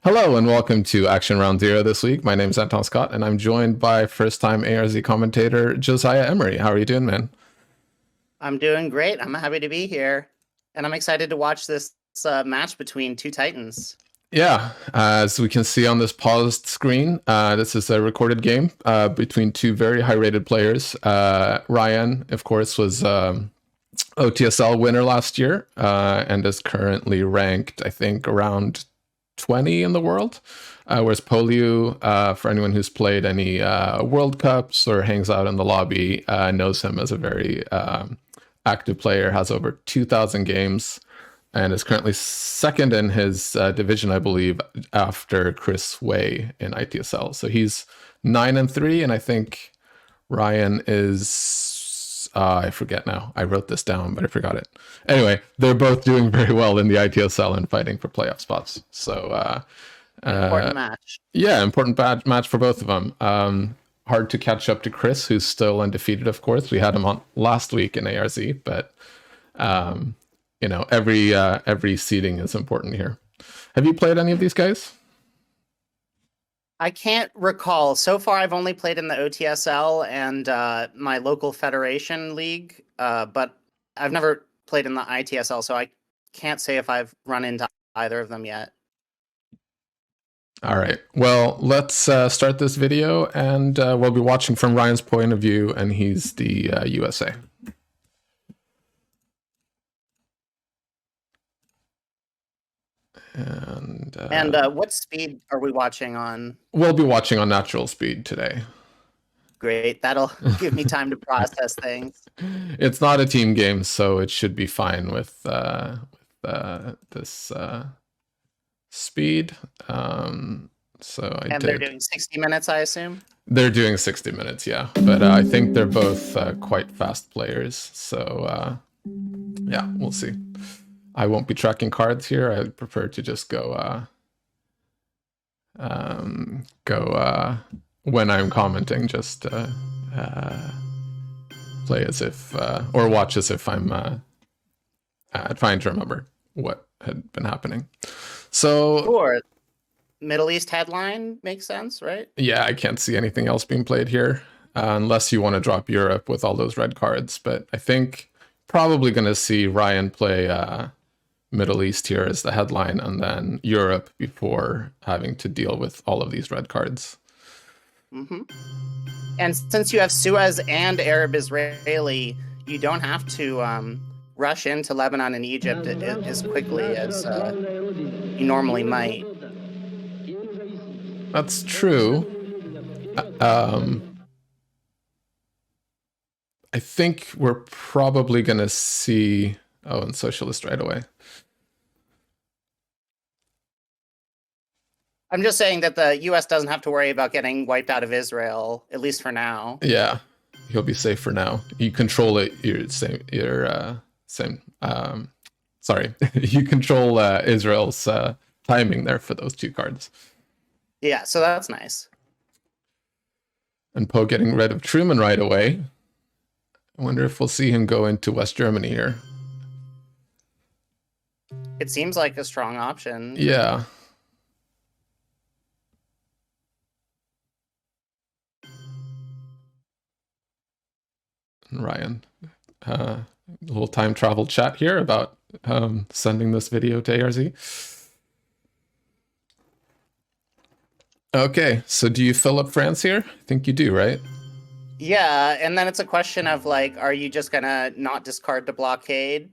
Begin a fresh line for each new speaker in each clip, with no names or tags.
Hello and welcome to Action Round Zero this week. My name is Anton Skott and I'm joined by first-time ARZ commentator Josiah Emery. How are you doing, man?
I'm doing great. I'm happy to be here. And I'm excited to watch this match between two Titans.
Yeah, as we can see on this paused screen, this is a recorded game between two very high-rated players. Ryan, of course, was OTSL winner last year and is currently ranked, I think, around 20 in the world. Whereas Poliu, for anyone who's played any World Cups or hangs out in the lobby, knows him as a very active player, has over 2,000 games, and is currently second in his division, I believe, after Chris Way in ITSL. So he's 9-3, and I think Ryan is I forget now. I wrote this down, but I forgot it. Anyway, they're both doing very well in the ITSL and fighting for playoff spots. So
important match.
Yeah, important match for both of them. Hard to catch up to Chris, who's still undefeated, of course. We had him on last week in ARZ, but you know, every seeding is important here. Have you played any of these guys?
I can't recall. So far, I've only played in the OTSL and my local federation league, but I've never played in the ITSL, so I can't say if I've run into either of them yet.
All right. Well, let's start this video, and we'll be watching from Ryan's point of view, and he's the USA. And
what speed are we watching on?
We'll be watching on natural speed today.
Great. That'll give me time to process things.
It's not a team game, so it should be fine with this speed.
They're doing 60 minutes, I assume?
They're doing 60 minutes, yeah. But I think they're both quite fast players. So yeah, we'll see. I won't be tracking cards here. I prefer to just go when I'm commenting, just play as if or watch as if I'm trying to remember what had been happening. So
sure. Middle East headline makes sense, right?
Yeah, I can't see anything else being played here unless you want to drop Europe with all those red cards. But I think probably going to see Ryan play Middle East here as the headline, and then Europe before having to deal with all of these red cards.
Mm-hmm. And since you have Suez and Arab-Israeli, you don't have to rush into Lebanon and Egypt as quickly as you normally might.
That's true. I think we're probably going to see... Oh, and Socialist right away.
I'm just saying that the U.S. doesn't have to worry about getting wiped out of Israel, at least for now.
Yeah, he'll be safe for now. You control it. Sorry, you control Israel's timing there for those two cards.
Yeah, so that's nice.
And Poe getting rid of Truman right away. I wonder if we'll see him go into West Germany here.
It seems like a strong option.
Yeah. And Ryan, a little time travel chat here about sending this video to ARZ. Okay, so do you fill up France here? I think you do, right?
Yeah, and then it's a question of like, are you just gonna not discard the blockade,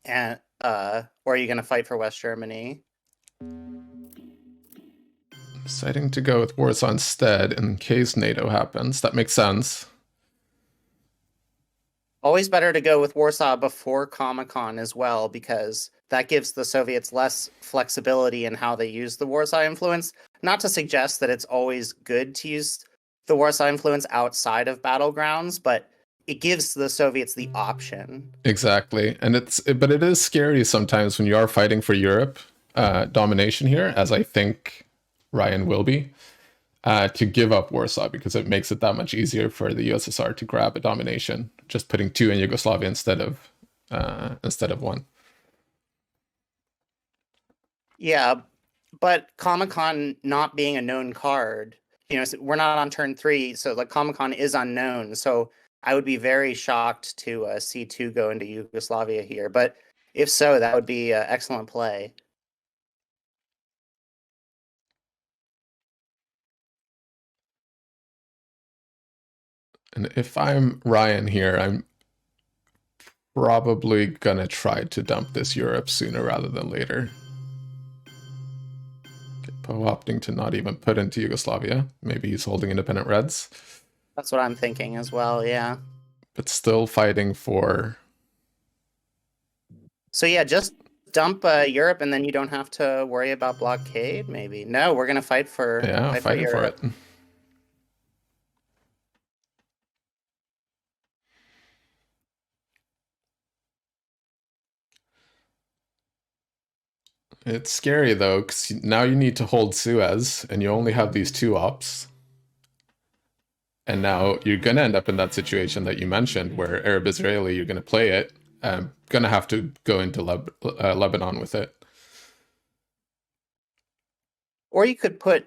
and or are you gonna fight for West Germany?
Deciding to go with Warsaw instead in case NATO happens. That makes sense.
Always better to go with Warsaw before Comic-Con as well, because that gives the Soviets less flexibility in how they use the Warsaw influence. Not to suggest that it's always good to use the Warsaw influence outside of battlegrounds, but it gives the Soviets the option.
Exactly. And but it is scary sometimes when you are fighting for Europe domination here, as I think Ryan will be, to give up Warsaw, because it makes it that much easier for the USSR to grab a domination, just putting two in Yugoslavia instead of one.
Yeah, But Comic-Con not being a known card, we're not on turn 3, so like Comic-Con is unknown. So I would be very shocked to see 2 go into Yugoslavia here. But if so, that would be excellent play.
And if I'm Ryan here, I'm probably gonna try to dump this Europe sooner rather than later. Poe opting to not even put into Yugoslavia. Maybe he's holding independent Reds.
That's what I'm thinking as well, yeah.
But still fighting for...
So yeah, just dump Europe and then you don't have to worry about blockade, maybe. No, we're going to fight for
fighting for it. It's scary though, because now you need to hold Suez, and you only have these 2 ops. And now you're going to end up in that situation that you mentioned, where Arab-Israeli, you're going to play it, going to have to go into Lebanon with it.
Or you could put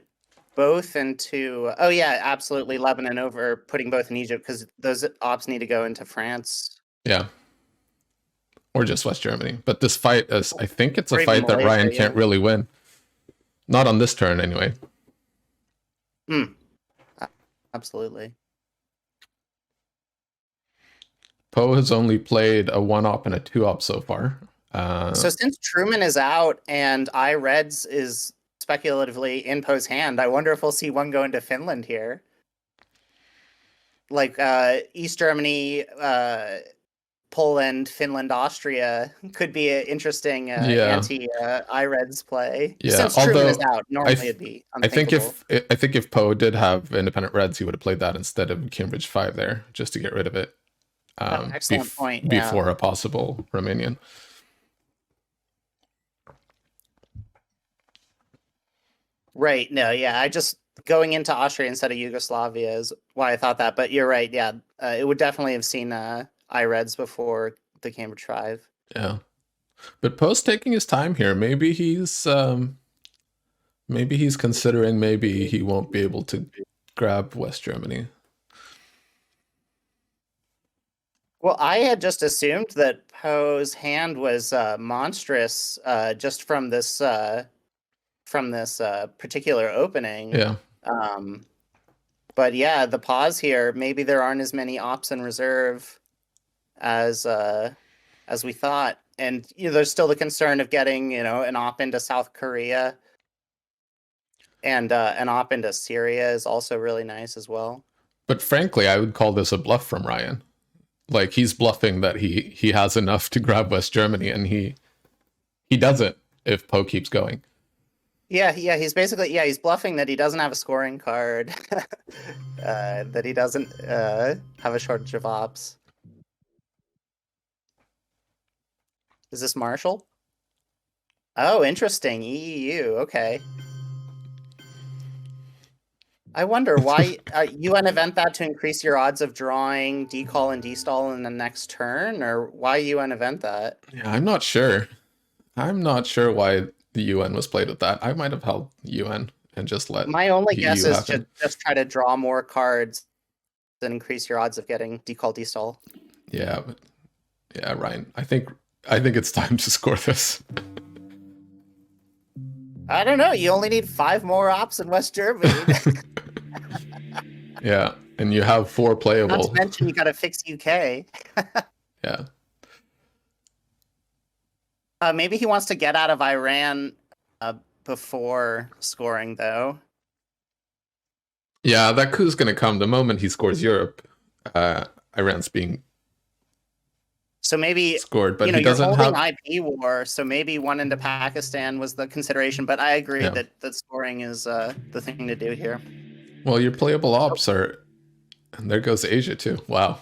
both into... Oh yeah, absolutely, Lebanon over putting both in Egypt, because those ops need to go into France.
Yeah. Or just West Germany. But this fight is, I think it's a fight that Ryan can't really win. Not on this turn, anyway.
Absolutely.
Poe has only played a 1-op and a 2-op so far.
So since Truman is out and I-Reds is speculatively in Poe's hand, I wonder if we'll see one go into Finland here. Like East Germany, Poland, Finland, Austria could be an interesting anti-I-Reds play.
Yeah,
since Truman is out, normally it'd be unthinkable.
I think if Poe did have independent Reds, he would have played that instead of Cambridge 5 there, just to get rid of it.
Excellent point.
Before a possible Romanian.
Right. No, yeah. I just going into Austria instead of Yugoslavia is why I thought that. But you're right. Yeah. It would definitely have seen I-Reds before the Cambridge 5.
Yeah. But Poe's taking his time here. Maybe he's considering maybe he won't be able to grab West Germany.
Well, I had just assumed that Poe's hand was monstrous just from this particular opening.
Yeah.
But yeah, the pause here, maybe there aren't as many ops in reserve as we thought. And there's still the concern of getting, an op into South Korea. And an op into Syria is also really nice as well.
But frankly, I would call this a bluff from Ryan. Like, he's bluffing that he has enough to grab West Germany, and he doesn't if Poe keeps going.
Yeah, he's basically, he's bluffing that he doesn't have a scoring card, that he doesn't have a shortage of ops. Is this Marshall? Oh, interesting. EEU, okay. I wonder why UN event that to increase your odds of drawing decall and destall in the next turn, or why UN event that?
Yeah, I'm not sure. I'm not sure why the UN was played with that. I might have held UN and just let
my only guess is to just try to draw more cards and increase your odds of getting decall destall.
Yeah, but yeah, Ryan. I think it's time to score this.
I don't know. You only need 5 more ops in West Germany.
Yeah, and you have 4 playable.
Not to mention you got to fix UK.
Yeah.
Maybe he wants to get out of Iran before scoring, though.
Yeah, that coup's going to come the moment he scores Europe. Iran's being scored, but he doesn't
you're
have
IP war, so maybe one into Pakistan was the consideration. But I agree that scoring is the thing to do here.
Well, your playable ops are, and there goes Asia too. Wow.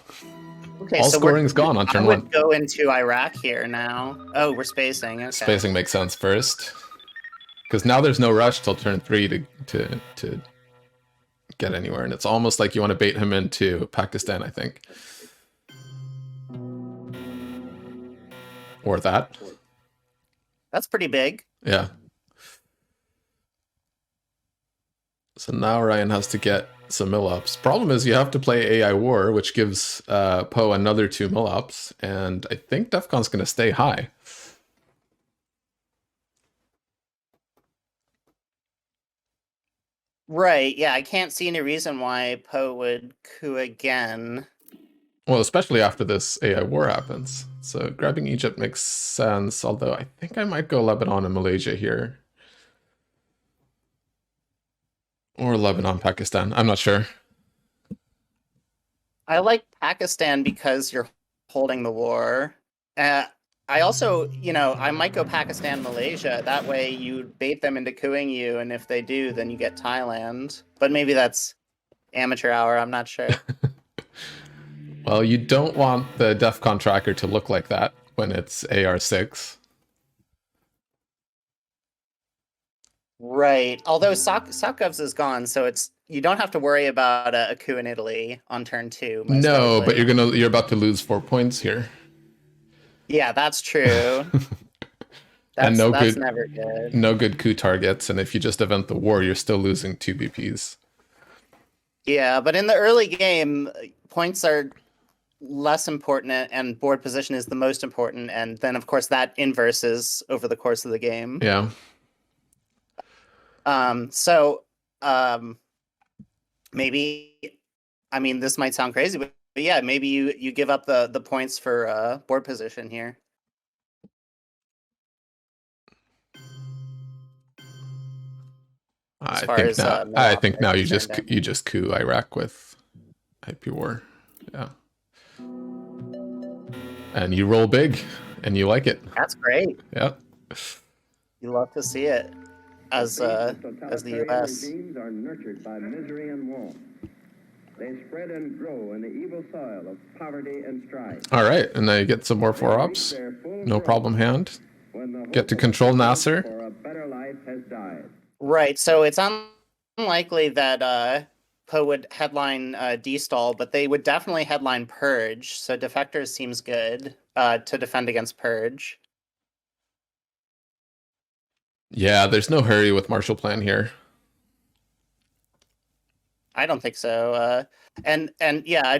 Okay,
all scoring's gone on turn 1.
I would go into Iraq here now. Oh, we're spacing. Okay.
Spacing makes sense first, because now there's no rush till turn 3 to get anywhere, and it's almost like you want to bait him into Pakistan, I think. Or that.
That's pretty big.
Yeah. So now Ryan has to get some mill-ups. Problem is you have to play AI War, which gives Poe another 2 mill-ups, and I think Defcon's going to stay high.
Right, yeah, I can't see any reason why Poe would coup again.
Well, especially after this AI War happens. So grabbing Egypt makes sense, although I think I might go Lebanon and Malaysia here. Or Lebanon, Pakistan. I'm not sure.
I like Pakistan because you're holding the war. I also, I might go Pakistan, Malaysia. That way you bait them into cooing you, and if they do, then you get Thailand. But maybe that's amateur hour, I'm not sure.
Well, you don't want the DEFCON tracker to look like that when it's AR6.
Right. Although Sokov's is gone, so you don't have to worry about a coup in Italy on turn 2. Most
No,
likely.
but you're about to lose 4 points here.
Yeah, that's true.
And
That's never good.
no good coup targets, and if you just event the war, you're still losing 2 BPs.
Yeah, but in the early game, points are less important and board position is the most important, and then of course that inverses over the course of the game.
Yeah.
So maybe, I mean, this might sound crazy, but yeah, maybe you give up the points for board position here.
I think now you just coup Iraq with IP war. Yeah. And you roll big and you like it.
That's great.
Yeah.
You love to see it as the US.
Are nurtured by misery and want. They spread and grow in the evil soil of poverty and strife.
All right, and now you get some more 4-ups. No problem hand. Get to control Nasser.
For a better life has died.
Right, so it's unlikely that Poe would headline D-Stall, but they would definitely headline Purge, so Defectors seems good to defend against Purge.
Yeah, there's no hurry with Marshall Plan here.
I don't think so. And yeah,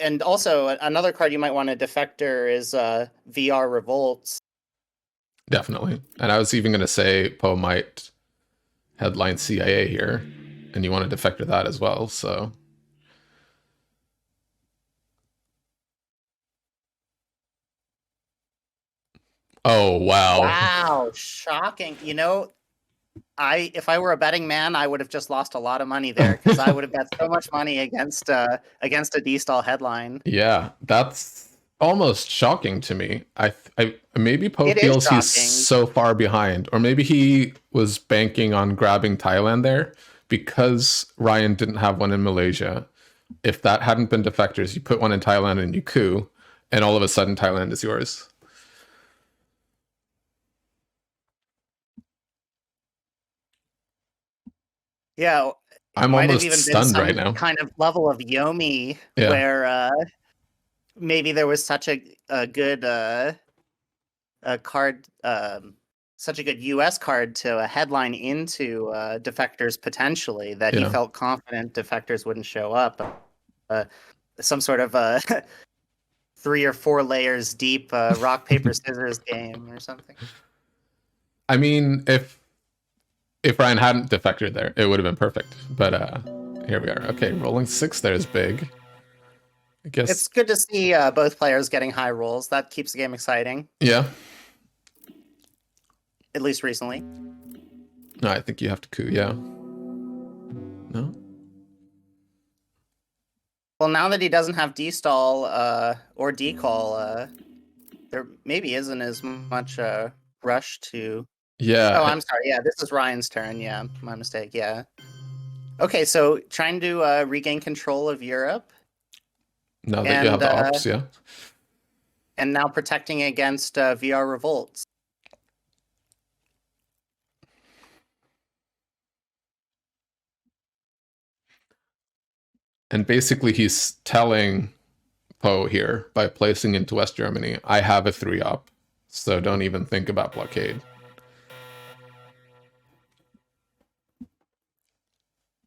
and also another card you might want to Defector is VR Revolts.
Definitely. And I was even going to say Poe might headline CIA here, and you want to Defector that as well, so... Oh, wow.
Wow, shocking. If I were a betting man, I would have just lost a lot of money there because I would have bet so much money against a D-Stall headline.
Yeah, that's almost shocking to me. I maybe Poe feels he's so far behind, or maybe he was banking on grabbing Thailand there because Ryan didn't have one in Malaysia. If that hadn't been Defectors, you put one in Thailand and you coup, and all of a sudden Thailand is yours.
Yeah,
I'm almost stunned right now.
Kind of level of Yomi where maybe there was such a good card, such a good US card to a headline into Defectors potentially that he felt confident Defectors wouldn't show up. Some sort of 3 or 4 layers deep rock paper scissors game or something.
I mean, if Ryan hadn't Defector there, it would have been perfect. But here we are. Okay, rolling 6 there is big. I guess
it's good to see both players getting high rolls. That keeps the game exciting.
Yeah.
At least recently.
No, I think you have to coup, yeah. No?
Well, now that he doesn't have D-Stall or D-Call, there maybe isn't as much rush to...
Yeah.
Oh, I'm sorry. Yeah, this is Ryan's turn. Yeah, my mistake. Yeah. Okay, so trying to regain control of Europe.
Now that you have the ops, yeah.
And now protecting against VR revolts.
And basically he's telling Poe here, by placing into West Germany, I have a 3-op, so don't even think about blockade.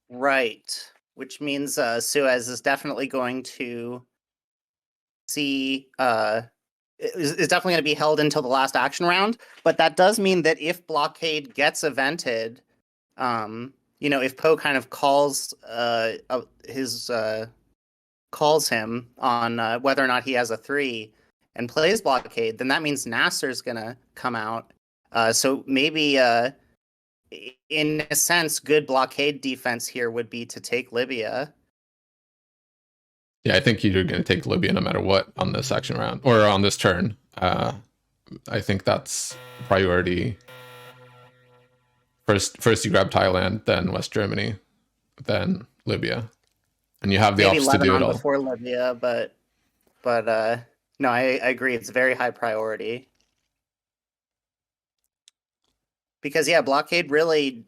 Right. Which means Suez is definitely going to see is definitely going to be held until the last action round. But that does mean that if blockade gets evented, if Poe kind of calls calls him on whether or not he has a 3 and plays blockade, then that means Nasser's gonna come out. So maybe in a sense, good blockade defense here would be to take Libya.
Yeah, I think you're going to take Libya no matter what on this action round or on this turn. I think that's priority. First you grab Thailand, then West Germany, then Libya, and you have the
Maybe
ops to do it
Lebanon
all.
before Libya, but no, I agree. It's very high priority. Because yeah, blockade really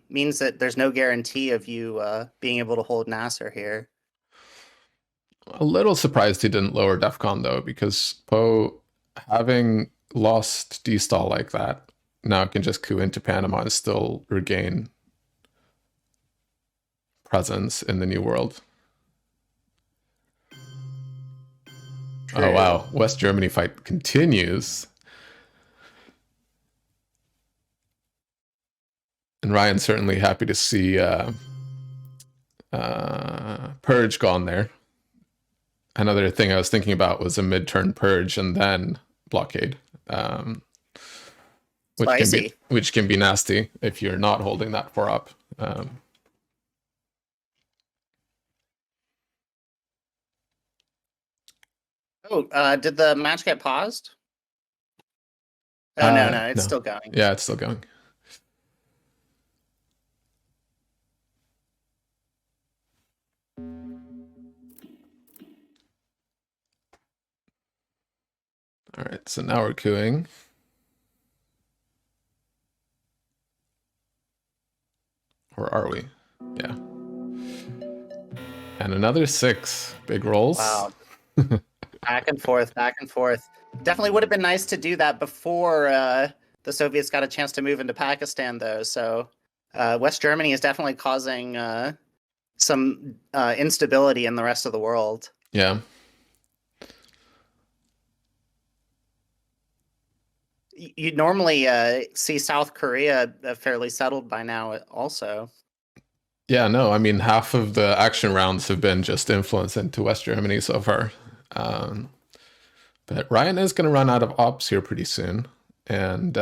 means that there's no guarantee of you being able to hold Nasser here.
A little surprised he didn't lower DEFCON though, because Poe, having lost D-stall like that, now can just coup into Panama and still regain presence in the New World. True. Oh wow, West Germany fight continues. And Ryan's certainly happy to see Purge gone there. Another thing I was thinking about was a mid-turn Purge and then blockade, which can be nasty if you're not holding that 4-up.
Did the match get paused? Oh no, it's still going.
Yeah, it's still going. All right, so now we're queuing. Or are we? Yeah. And another 6 big rolls.
Wow. Back and forth, back and forth. Definitely would have been nice to do that before the Soviets got a chance to move into Pakistan, though. So West Germany is definitely causing some instability in the rest of the world.
Yeah.
You'd normally see South Korea fairly settled by now also.
Yeah, no, I mean, half of the action rounds have been just influence into West Germany so far. But Ryan is going to run out of ops here pretty soon. And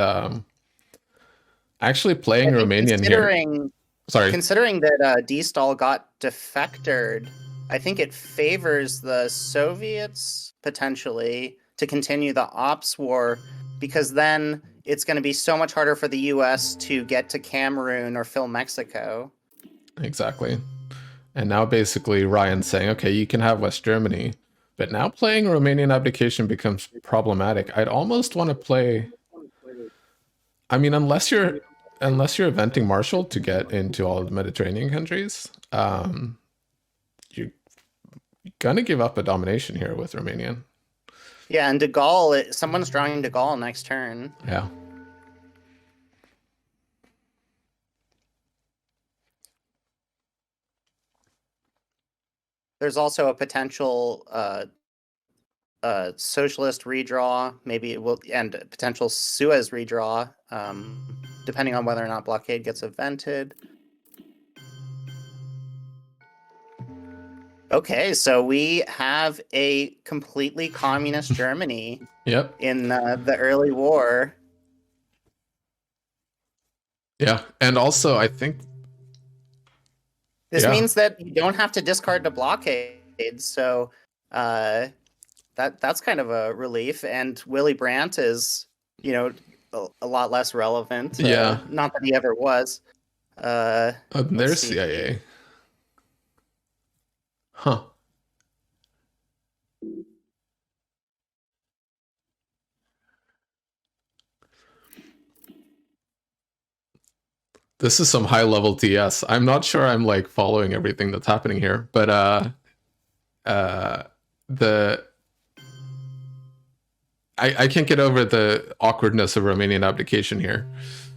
actually playing Romanian here. Sorry.
Considering that D-stall got defectored, I think it favors the Soviets potentially to continue the ops war, because then it's going to be so much harder for the US to get to Cameroon or fill Mexico.
Exactly. And now basically Ryan's saying, okay, you can have West Germany, but now playing Romanian abdication becomes problematic. I'd almost want to play, I mean, unless you're eventing Marshall to get into all of the Mediterranean countries, you're gonna give up a domination here with Romanian.
Yeah, and de Gaulle, someone's drawing de Gaulle next turn.
Yeah.
There's also a potential socialist redraw, maybe it will, and a potential Suez redraw, depending on whether or not blockade gets evented. Okay, so we have a completely communist Germany.
Yep.
In the early war.
Yeah, and also I think
this means that you don't have to discard the blockade, so that's kind of a relief. And Willy Brandt is, a lot less relevant.
Yeah,
not that he ever was.
There's CIA. Huh. This is some high level TS. I'm not sure I'm like following everything that's happening here, but I can't get over the awkwardness of Romanian abdication here,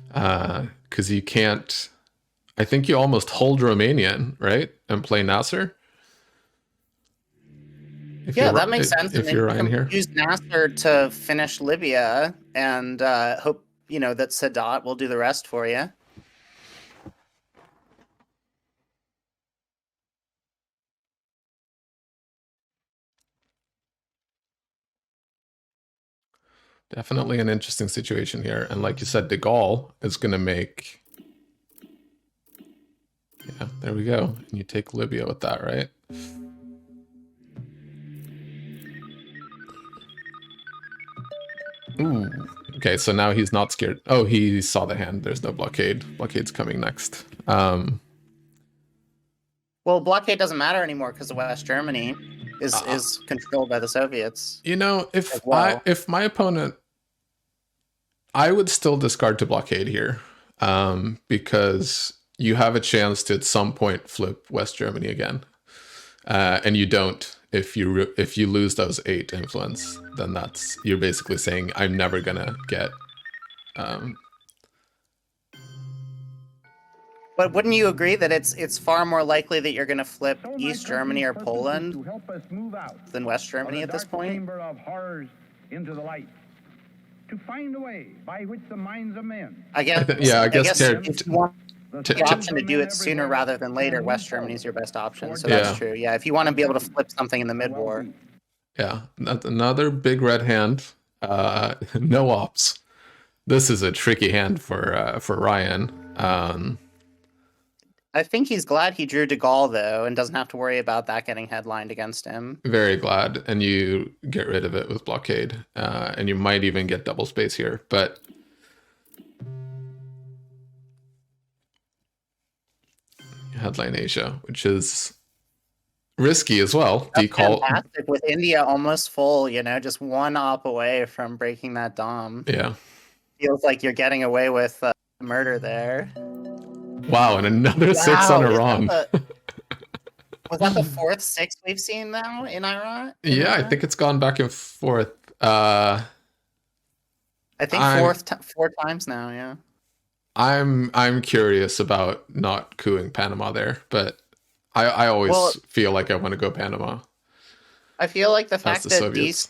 because you can't I think you almost hold Romanian, right? And play Nasser?
Yeah, that makes sense.
If
And then
you're
you
Ryan
can
here.
use Nasser to finish Libya and hope, that Sadat will do the rest for you.
Definitely an interesting situation here. And like you said, de Gaulle is going to make... Yeah, there we go. And you take Libya with that, right? Ooh. Okay, so now he's not scared. Oh, he saw the hand. There's no blockade. Blockade's coming next.
Well, blockade doesn't matter anymore because West Germany is controlled by the Soviets.
If
well.
if my opponent, I would still discard to blockade here, because you have a chance to at some point flip West Germany again, and you don't. If you lose those 8 influence, then you're basically saying I'm never gonna get.
But wouldn't you agree that it's far more likely that you're going to flip East Germany or Poland than West Germany at this point?
Into the light, to find a way by which the minds of men.
I guess if you want the option to do it sooner rather than later, West Germany is your best option. So that's true. Yeah, if you want to be able to flip something in the mid-war.
Yeah, another big red hand. No ops. This is a tricky hand for Ryan.
I think he's glad he drew de Gaulle, though, and doesn't have to worry about that getting headlined against him.
Very glad, and you get rid of it with blockade, and you might even get double space here, but headline Asia, which is risky as well. Decall.
Fantastic with India almost full, just one op away from breaking that dom.
Yeah.
Feels like you're getting away with murder there.
Wow, and another 6 on Iran.
Was that the 4th 6 we've seen now in Iran?
Yeah, I think it's gone back and forth.
I think 4 times now, yeah.
I'm curious about not cooing Panama there, but I always feel like I want to go Panama.
I feel like the fact that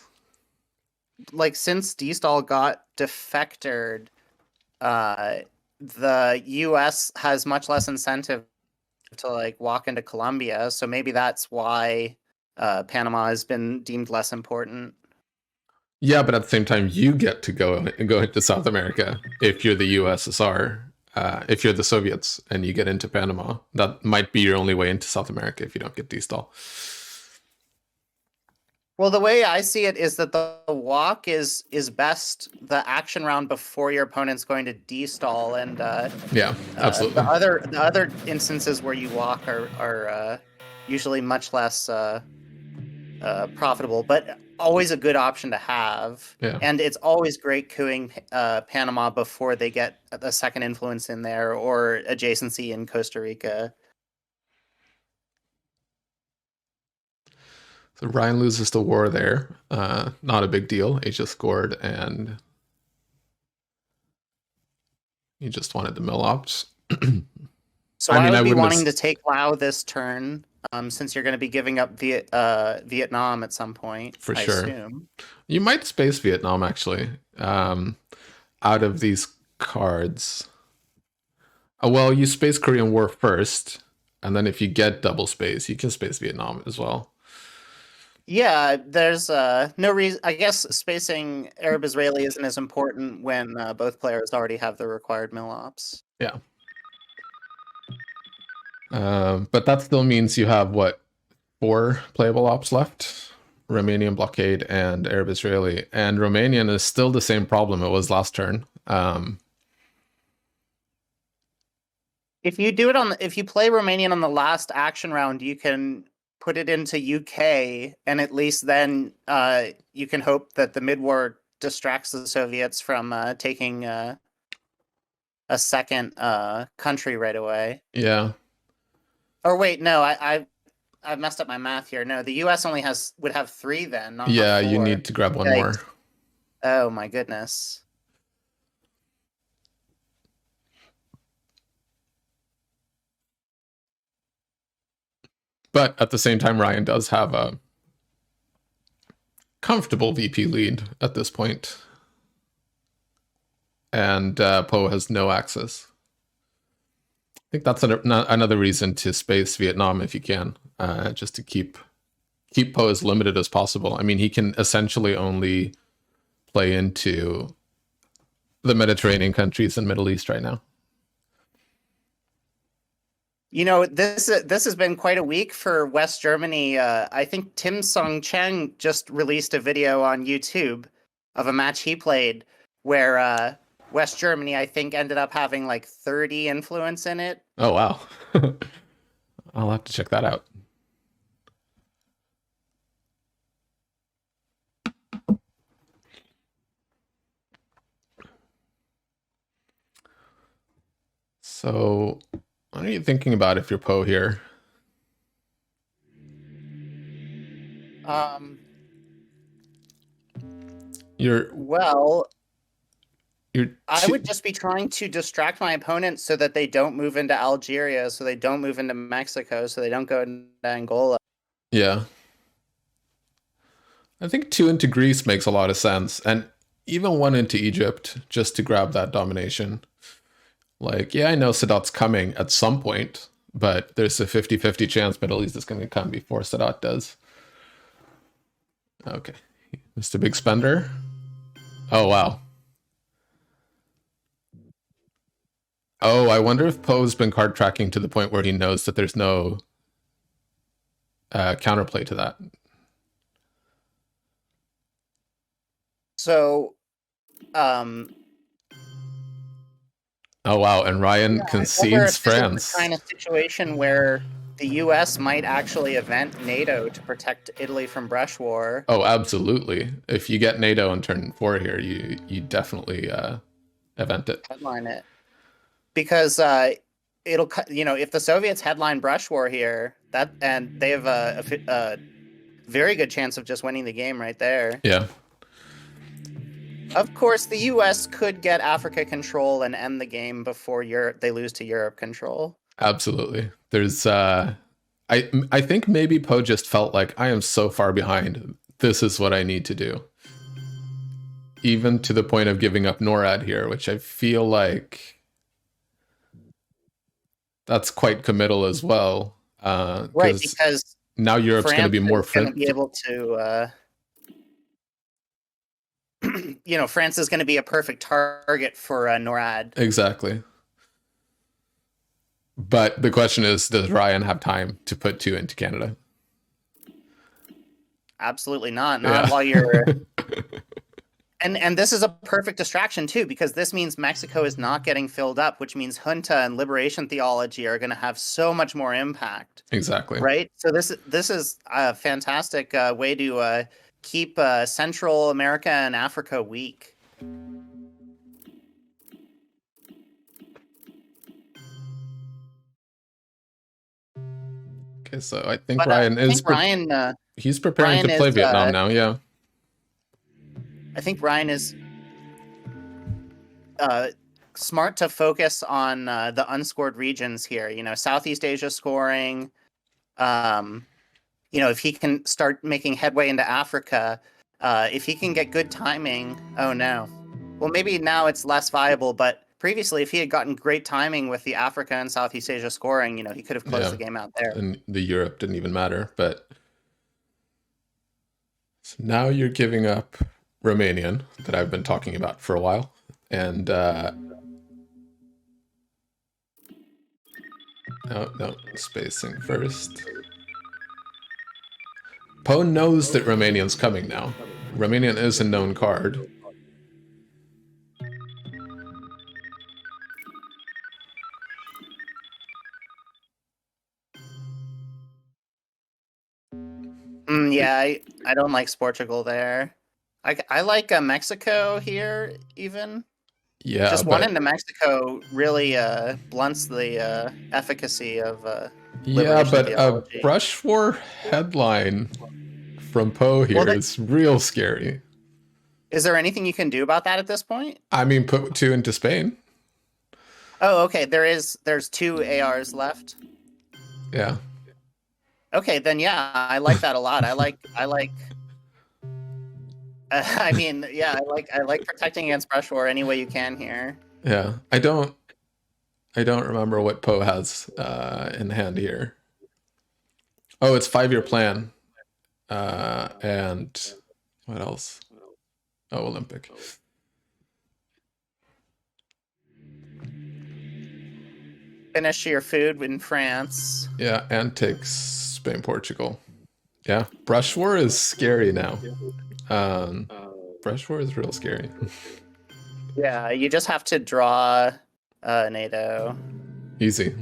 since D-Stall got defectored, the US has much less incentive to walk into Colombia, so maybe that's why Panama has been deemed less important.
Yeah, but at the same time, you get to go into South America if you're the USSR. If you're the Soviets and you get into Panama, that might be your only way into South America if you don't get D-Stall.
Well, the way I see it is that the walk is best the action round before your opponent's going to D-stall, and
yeah, absolutely.
The other instances where you walk are usually much less profitable, but always a good option to have.
Yeah.
And it's always great cooing Panama before they get a second influence in there or adjacency in Costa Rica.
So Ryan loses the war there. Not a big deal. Asia scored, and he just wanted the mill ops.
So I would be wanting to take Lao this turn, since you're going to be giving up Vietnam at some point.
For sure. Assume. You might space Vietnam, actually, out of these cards. Well, you space Korean War first, and then if you get double space, you can space Vietnam as well.
Yeah, there's no reason. I guess spacing Arab-Israeli isn't as important when both players already have the required mill ops.
Yeah. But that still means you have, 4 playable ops left? Romanian blockade and Arab-Israeli. And Romanian is still the same problem it was last turn.
If you play Romanian on the last action round, you can put it into UK, and at least then you can hope that the mid-war distracts the Soviets from taking a second country right away.
Yeah.
Or wait, no, I messed up my math here. No, the US only would have 3 then, not 4.
You need to grab one more.
Oh my goodness.
But at the same time, Ryan does have a comfortable VP lead at this point. And Poe has no access. I think that's another reason to space Vietnam if you can, just to keep Poe as limited as possible. I mean, he can essentially only play into the Mediterranean countries and Middle East right now.
You know, this has been quite a week for West Germany. I think Tim Sung Cheng just released a video on YouTube of a match he played where West Germany, I think, ended up having like 30 influence in it.
Oh, wow. I'll have to check that out. So, what are you thinking about if you're Poe here?
I would just be trying to distract my opponent so that they don't move into Algeria, so they don't move into Mexico, so they don't go into Angola.
Yeah. I think 2 into Greece makes a lot of sense, and even 1 into Egypt, just to grab that domination. Like, yeah, I know Sadat's coming at some point, but there's a 50-50 chance Middle East is going to come before Sadat does. Okay. Mr. Big Spender. Oh, wow. Oh, I wonder if Poe's been card tracking to the point where he knows that there's no counterplay to that.
So,
oh wow, and Ryan concedes France.
This is the kind of situation where the U.S. might actually event NATO to protect Italy from brush war.
Oh, absolutely. If you get NATO on turn 4 here, you definitely event it.
Headline it. Because it'll, you know, if the Soviets headline brush war here, and they have a very good chance of just winning the game right there.
Yeah.
Of course, the U.S. could get Africa control and end the game before they lose to Europe control.
Absolutely. There's, I think maybe Poe just felt like, I am so far behind. This is what I need to do. Even to the point of giving up NORAD here, which I feel like that's quite committal as well.
Right, because
now Europe's going to be more
going to be able to, you know, France is going to be a perfect target for NORAD.
Exactly. But the question is, does Ryan have time to put 2 into Canada?
Absolutely not. Not while you're... And this is a perfect distraction, too, because this means Mexico is not getting filled up, which means junta and liberation theology are going to have so much more impact.
Exactly.
Right? So this is a fantastic way to keep Central America and Africa weak.
Okay, so I think Ryan he's preparing to play Vietnam now, yeah.
I think Ryan is smart to focus on the unscored regions here. You know, Southeast Asia scoring. You know, if he can start making headway into Africa, if he can get good timing. Oh no. Well, maybe now it's less viable, but previously, if he had gotten great timing with the Africa and Southeast Asia scoring, you know, he could have closed the game out there.
And the Europe didn't even matter, but so now you're giving up Romanian that I've been talking about for a while, and no, spacing first. Poe knows that Romanian's coming now. Romanian is a known card.
Yeah, I don't like Portugal there. I like Mexico here, even.
Yeah,
just one into Mexico really blunts the efficacy of
yeah, but theology. A brush war headline from Poe here is real scary.
Is there anything you can do about that at this point?
I mean, put 2 into Spain.
Oh, okay. There's 2 ARs left.
Yeah.
Okay, then yeah, I like that a lot. I like. I mean, yeah, I like protecting against brush war any way you can here.
Yeah, I don't remember what Poe has in hand here. Oh, it's 5-year plan. And what else? Oh, Olympic.
Finish your food in France.
Yeah, and takes Spain, Portugal. Yeah, brush war is scary now. Brush war is real scary.
Yeah, you just have to draw NATO.
Easy.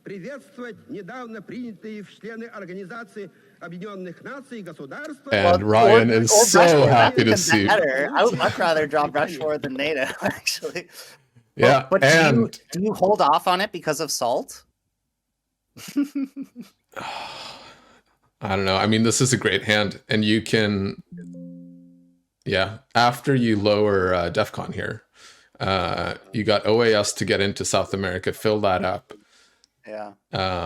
Приветствовать недавно принятые в члены Организации Объединенных Наций государства.
And Ryan is so happy to see.
Better. I would much rather draw brush war than NATO, actually.
Yeah,
but
and
do you hold off on it because of salt?
I don't know. I mean, this is a great hand, and you can, yeah. After you lower DEFCON here, you got OAS to get into South America. Fill that up.
Yeah.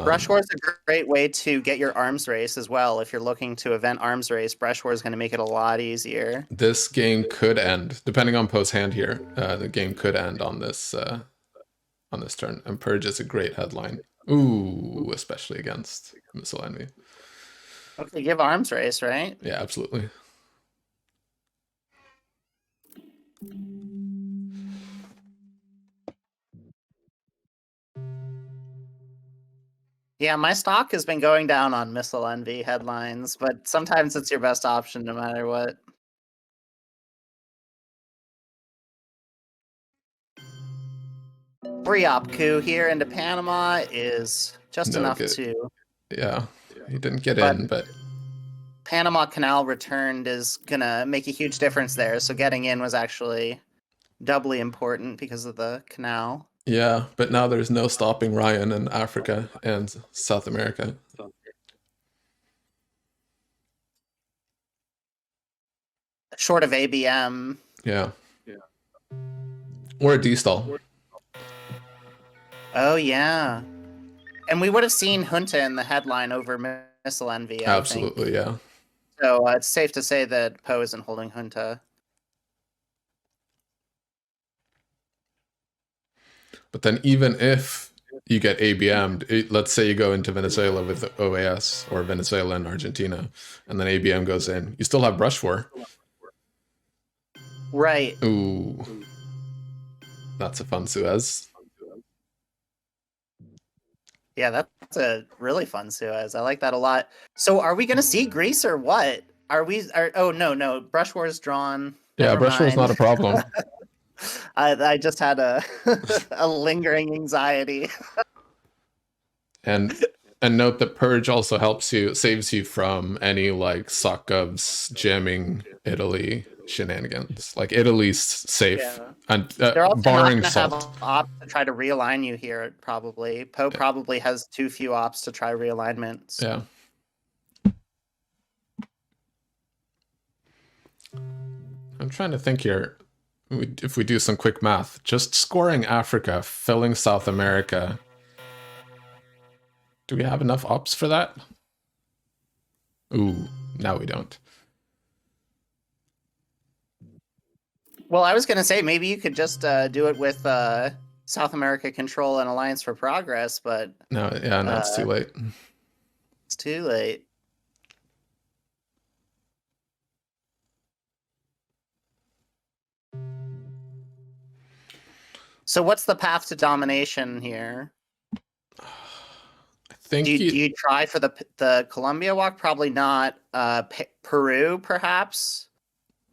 Brush war is a great way to get your arms race as well. If you're looking to event arms race, brush war is going to make it a lot easier.
This game could end, depending on Poe's hand here. The game could end on this turn. And Purge is a great headline. Ooh, especially against Missile Envy.
Okay, give arms race, right?
Yeah, absolutely.
Yeah, my stock has been going down on Missile Envy headlines, but sometimes it's your best option no matter what. Free op coup here into Panama is just enough to...
Yeah, he didn't get in, but...
Panama Canal returned is going to make a huge difference there, so getting in was actually doubly important because of the canal.
Yeah, but now there's no stopping Ryan in Africa and South America.
Short of ABM.
Yeah. Or a D-stall.
Oh, yeah. And we would have seen Junta in the headline over Missile Envy, I
Absolutely,
think.
Yeah.
So it's safe to say that Poe isn't holding Junta.
But then even if you get ABM'd, let's say you go into Venezuela with OAS or Venezuela and Argentina, and then ABM goes in, you still have brush war.
Right.
Ooh. That's a fun Suez.
Yeah, that's a really fun Suez. I like that a lot. So are we going to see Greece or what? Oh, no. Brush war is drawn.
Yeah, brush war is not a problem.
I just had a a lingering anxiety.
And note that Purge also saves you from any like Sokov's jamming Italy shenanigans. Like Italy's safe, and barring salt.
Have ops to try to realign you here. Probably Poe probably has too few ops to try realignments.
Yeah. I'm trying to think here. If we do some quick math, just scoring Africa, filling South America. Do we have enough ops for that? Ooh, now we don't.
Well, I was going to say maybe you could just do it with South America Control and Alliance for Progress, but...
No, it's too late.
It's too late. So what's the path to domination here?
I think
do you try for the Colombia walk? Probably not. Peru, perhaps?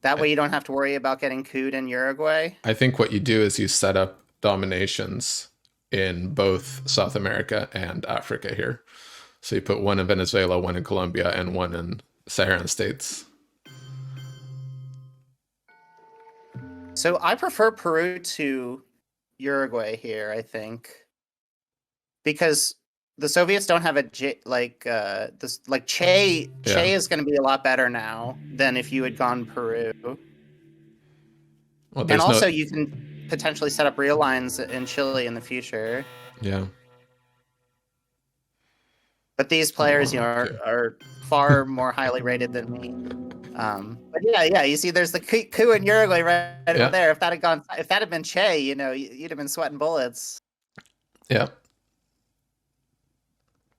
That way you don't have to worry about getting cooed in Uruguay?
I think what you do is you set up dominations in both South America and Africa here. So you put one in Venezuela, one in Colombia, and one in Saharan states.
So I prefer Peru to Uruguay here, I think, because the Soviets don't have Che is going to be a lot better now than if you had gone Peru.
Well,
and also you can potentially set up real lines in Chile in the future.
Yeah.
But these players, you know, are far more highly rated than me. But yeah, you see, there's the coup in Uruguay right over there. If that had been Che, you know, you'd have been sweating bullets.
Yeah.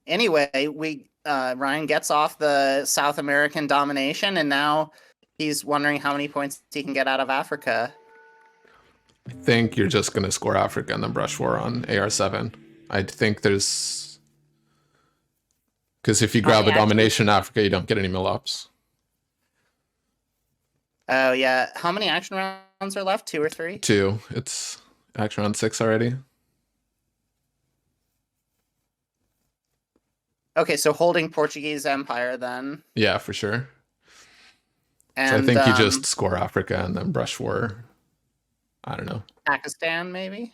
Anyway, Ryan gets off the South American domination, and now he's wondering how many points he can get out of Africa.
I think you're just going to score Africa and then brush war on AR7. I think there's... Because if you grab a domination in Africa, you don't get any mill-ups.
Oh, yeah. How many action rounds are left? 2 or 3?
2. It's action round 6 already.
Okay, so holding Portuguese Empire then.
Yeah, for sure.
And,
so I think you just score Africa and then brush war. I don't know.
Pakistan, maybe?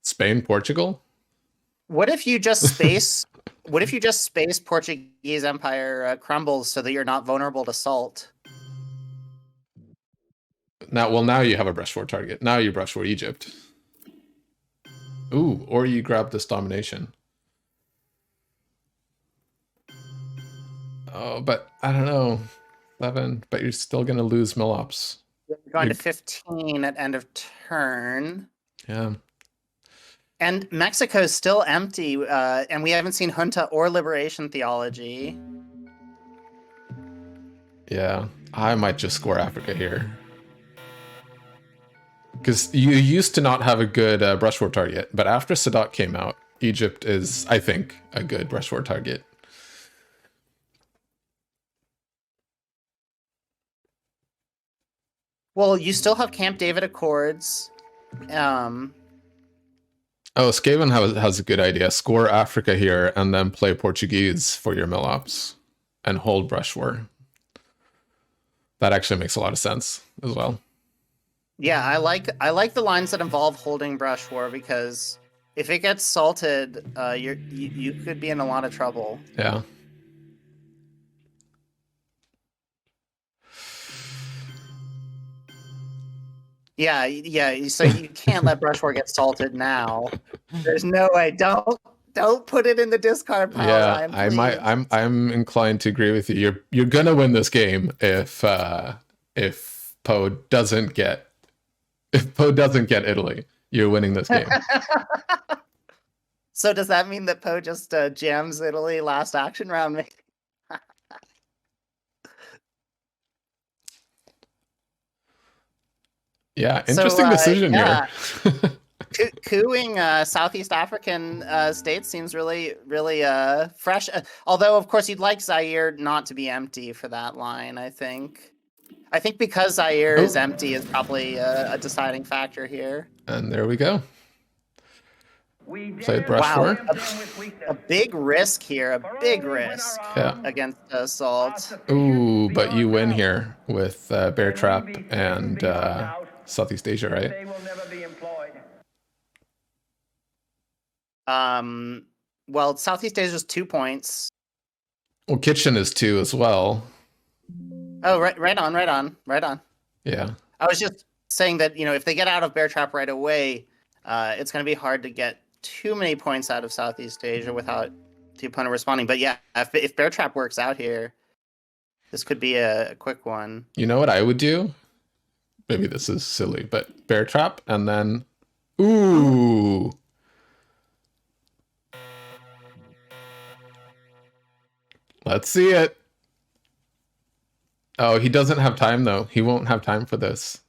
Spain, Portugal?
What if you just space... What if you just space Portuguese Empire crumbles so that you're not vulnerable to salt?
Now you have a brush war target. Now you brush war Egypt. Ooh, or you grab this domination. Oh, but I don't know. 7, but you're still going to lose mill-ops.
You're going to 15 at end of turn.
Yeah.
And Mexico is still empty, and we haven't seen junta or liberation theology.
Yeah, I might just score Africa here. Because you used to not have a good brush war target, but after Sadat came out, Egypt is, I think, a good brush war target.
Well, you still have Camp David Accords.
Oh, Skaven has a good idea. Score Africa here and then play Portuguese for your mill-ups and hold brush war. That actually makes a lot of sense as well.
Yeah, I like the lines that involve holding brush war, because if it gets salted, you could be in a lot of trouble.
Yeah.
Yeah. So you can't let brush war get salted now. There's no way. Don't put it in the discard pile.
Yeah,
Ryan,
I'm inclined to agree with you. You're gonna win this game if Poe doesn't get Italy. You're winning this game.
So does that mean that Poe just jams Italy last action round?
Yeah, interesting decision here.
Cooing Southeast African states seems really, really fresh. Although, of course, you'd like Zaire not to be empty for that line, I think. I think because Zaire is empty is probably a deciding factor here.
And there we go. Played brush war.
A big risk here, a big risk against Assault.
Ooh, but you win here with Bear Trap and Southeast Asia, right?
Well, Southeast Asia is 2 points.
Well, Kitchen is 2 as well.
Oh, right on.
Yeah.
I was just saying that, you know, if they get out of Bear Trap right away, it's going to be hard to get too many points out of Southeast Asia without the opponent responding. But yeah, if Bear Trap works out here, this could be a quick one.
You know what I would do? Maybe this is silly, but Bear Trap and then... Ooh! Let's see it. Oh, he doesn't have time, though. He won't have time for this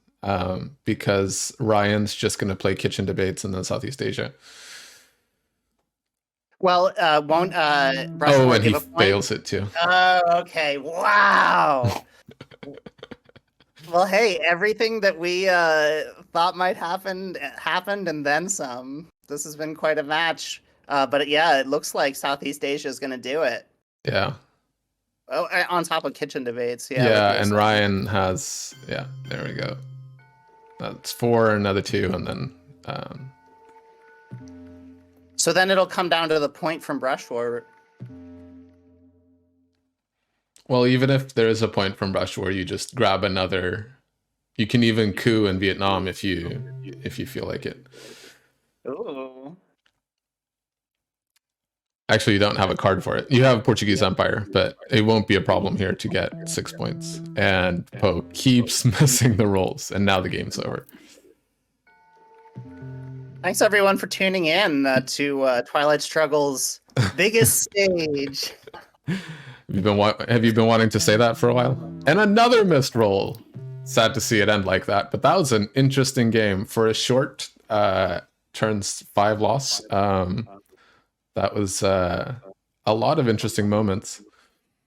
because Ryan's just going to play Kitchen Debates and then Southeast Asia.
Well, won't
and he fails it, too.
Oh, okay. Wow. Well, hey, everything that we thought might happen happened, and then some. This has been quite a match. But yeah, it looks like Southeast Asia is going to do it.
Yeah.
Oh, on top of Kitchen Debates.
Yeah, and Ryan has... Yeah, there we go. That's 4, another 2, and then...
So then it'll come down to the point from Brush War.
Well, even if there is a point from Brush War, you just grab another... You can even coup in Vietnam if you feel like it.
Ooh.
Actually, you don't have a card for it. You have Portuguese Empire, but it won't be a problem here to get 6 points. And Poe keeps missing the rolls, and now the game's over.
Thanks everyone for tuning in to Twilight Struggle's biggest stage.
Have you been wanting to say that for a while? And another missed roll. Sad to see it end like that, but that was an interesting game for a short turns 5 loss. That was a lot of interesting moments.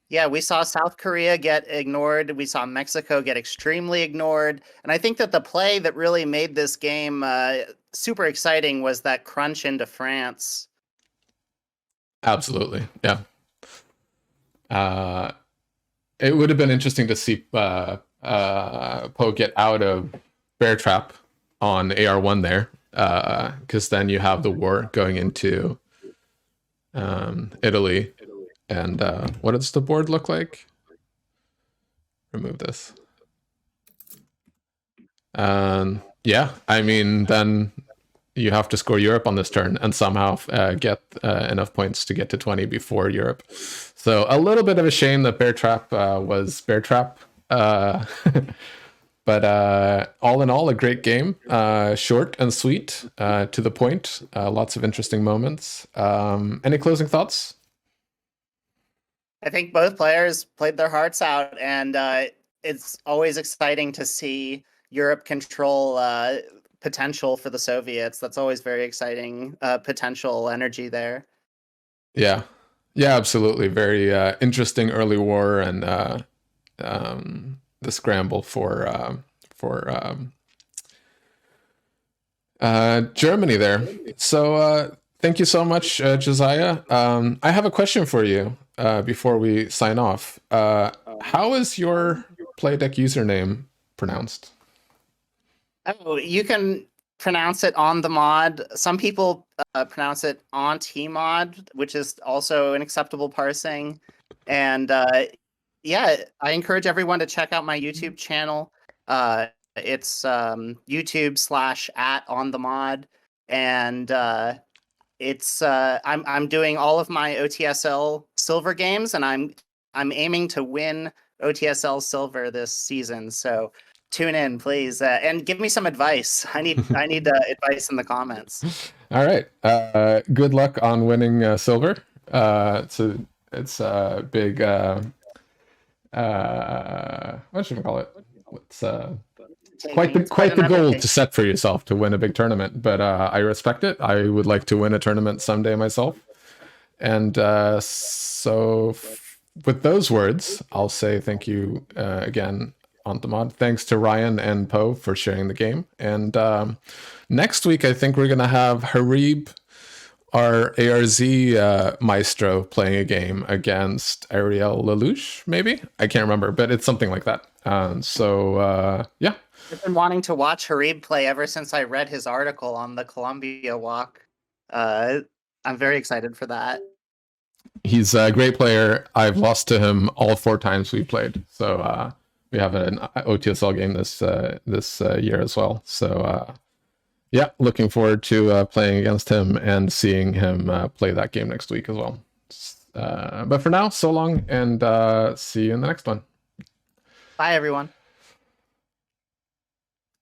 Yeah, we saw South Korea get ignored. We saw Mexico get extremely ignored. And I think that the play that really made this game super exciting was that crunch into France.
Absolutely, yeah. It would have been interesting to see Poe get out of Bear Trap on AR1 there, because then you have the war going into Italy. And what does the board look like? Remove this. Yeah, I mean, then you have to score Europe on this turn and somehow get enough points to get to 20 before Europe. So a little bit of a shame that Bear Trap was Bear Trap. But all in all, a great game. Short and sweet, to the point. Lots of interesting moments. Any closing thoughts?
I think both players played their hearts out, and it's always exciting to see Europe control potential for the Soviets. That's always very exciting potential energy there.
Yeah, absolutely. Very interesting early war, and the scramble for Germany there. So thank you so much, Josiah. I have a question for you before we sign off. How is your play deck username pronounced?
Oh, you can pronounce it on the mod. Some people pronounce it on T-mod, which is also an acceptable parsing. And yeah, I encourage everyone to check out my YouTube channel. It's YouTube/@onthemod. And it's I'm doing all of my OTSL silver games, and I'm aiming to win OTSL silver this season. So tune in, please, and give me some advice. I need advice in the comments.
All right. Good luck on winning silver. It's a big what should we call it? It's quite the goal to set for yourself to win a big tournament, but I respect it. I would like to win a tournament someday myself. And so with those words, I'll say thank you again on the mod. Thanks to Ryan and Poe for sharing the game. And next week, I think we're going to have Harib, our ARZ maestro, playing a game against Ariel Lelouch, maybe? I can't remember, but it's something like that. Yeah.
I've been wanting to watch Harib play ever since I read his article on the Columbia walk. I'm very excited for that.
He's a great player. I've lost to him all 4 times we played. So we have an OTSL game this year as well. So yeah, looking forward to playing against him and seeing him play that game next week as well. But for now, so long, and see you in the next one.
Bye, everyone.